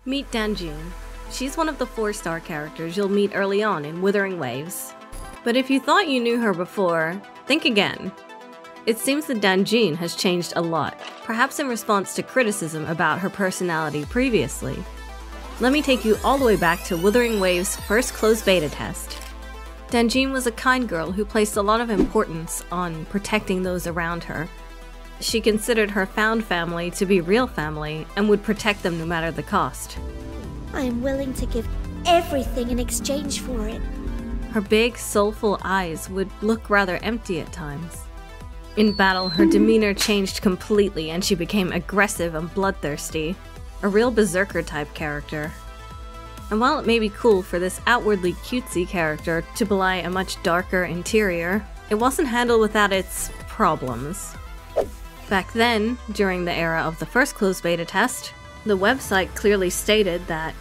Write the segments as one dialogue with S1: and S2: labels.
S1: Meet Danjin. She's one of the 4-star characters you'll meet early on in Wuthering Waves. But if you thought you knew her before, think again. It seems that Danjin has changed a lot, perhaps in response to criticism about her personality previously. Let me take you all the way back to Wuthering Waves' first closed beta test. Danjin was a kind girl who placed a lot of importance on protecting those around her. She considered her found family to be real family and would protect them no matter the cost.
S2: I am willing to give everything in exchange for it.
S1: Her big, soulful eyes would look rather empty at times. In battle, her demeanor changed completely and she became aggressive and bloodthirsty, a real berserker-type character. And while it may be cool for this outwardly cutesy character to belie a much darker interior, it wasn't handled without its problems. Back then, during the era of the first closed beta test, the website clearly stated that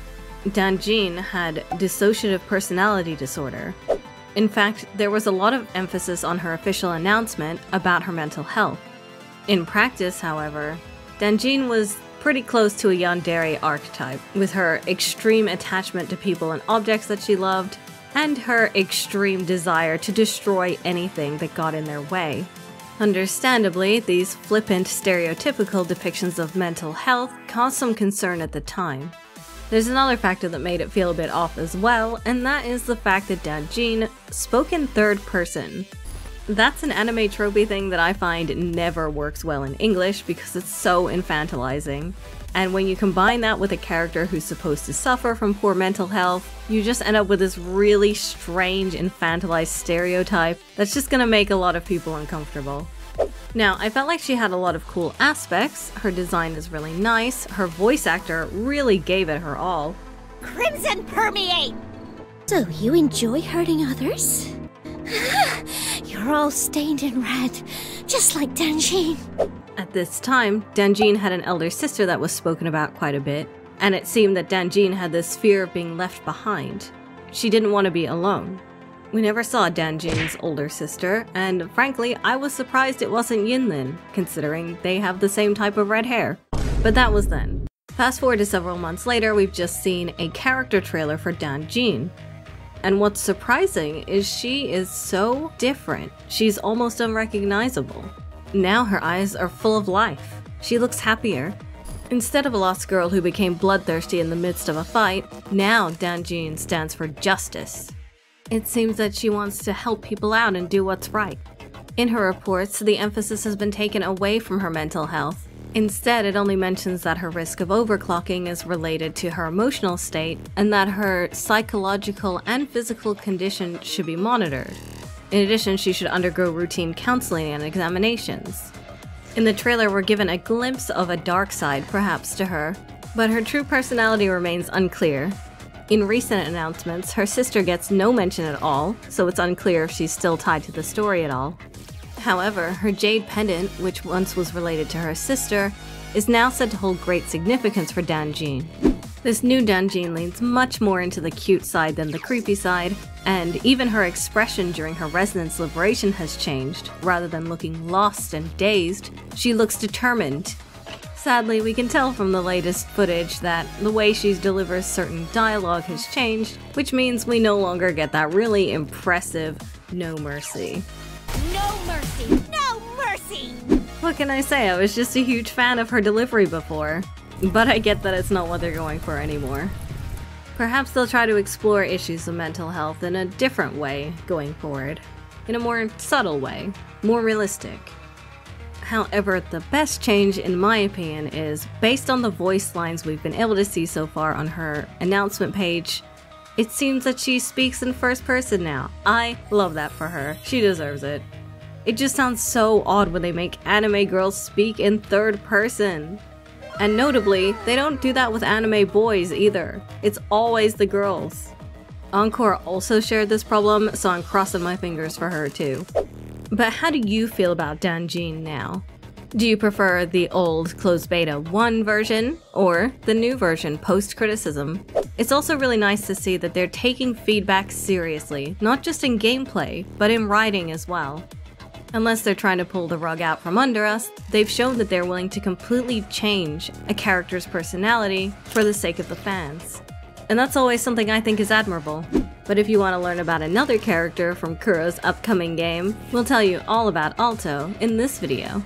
S1: Danjin had dissociative personality disorder. In fact, there was a lot of emphasis on her official announcement about her mental health. In practice, however, Danjin was pretty close to a yandere archetype, with her extreme attachment to people and objects that she loved, and her extreme desire to destroy anything that got in their way. Understandably, these flippant, stereotypical depictions of mental health caused some concern at the time. There's another factor that made it feel a bit off as well, and that is the fact that Danjin spoke in third person. That's an anime tropey thing that I find never works well in English because it's so infantilizing. And when you combine that with a character who's supposed to suffer from poor mental health, you just end up with this really strange infantilized stereotype that's just gonna make a lot of people uncomfortable. Now, I felt like she had a lot of cool aspects, her design is really nice, her voice actor really gave it her all.
S2: Crimson permeate! So you enjoy hurting others? You're all stained in red, just like Danjin.
S1: At this time, Danjin had an elder sister that was spoken about quite a bit, and it seemed that Danjin had this fear of being left behind. She didn't want to be alone. We never saw Danjin's older sister, and frankly, I was surprised it wasn't Yinlin, considering they have the same type of red hair. But that was then. Fast forward to several months later, we've just seen a character trailer for Danjin. And what's surprising is she is so different. She's almost unrecognizable. Now her eyes are full of life. She looks happier. Instead of a lost girl who became bloodthirsty in the midst of a fight, now Danjin stands for justice. It seems that she wants to help people out and do what's right. In her reports, the emphasis has been taken away from her mental health. Instead, it only mentions that her risk of overclocking is related to her emotional state and that her psychological and physical condition should be monitored. In addition, she should undergo routine counseling and examinations. In the trailer, we're given a glimpse of a dark side, perhaps, to her, but her true personality remains unclear. In recent announcements, her sister gets no mention at all, so it's unclear if she's still tied to the story at all. However, her jade pendant, which once was related to her sister, is now said to hold great significance for Danjin. This new Danjin leans much more into the cute side than the creepy side, and even her expression during her resonance liberation has changed. Rather than looking lost and dazed, she looks determined. Sadly, we can tell from the latest footage that the way she delivers certain dialogue has changed, which means we no longer get that really impressive no mercy.
S2: No mercy! No mercy!
S1: What can I say? I was just a huge fan of her delivery before. But I get that it's not what they're going for anymore. Perhaps they'll try to explore issues of mental health in a different way going forward. In a more subtle way. More realistic. However, the best change in my opinion is, based on the voice lines we've been able to see so far on her announcement page, it seems that she speaks in first person now. I love that for her. She deserves it. It just sounds so odd when they make anime girls speak in third person. And notably, they don't do that with anime boys either. It's always the girls. Encore also shared this problem, so I'm crossing my fingers for her too. But how do you feel about Danjin now? Do you prefer the old closed beta 1 version or the new version post-criticism? It's also really nice to see that they're taking feedback seriously, not just in gameplay, but in writing as well. Unless they're trying to pull the rug out from under us, they've shown that they're willing to completely change a character's personality for the sake of the fans. And that's always something I think is admirable. But if you want to learn about another character from Kuro's upcoming game, we'll tell you all about Alto in this video.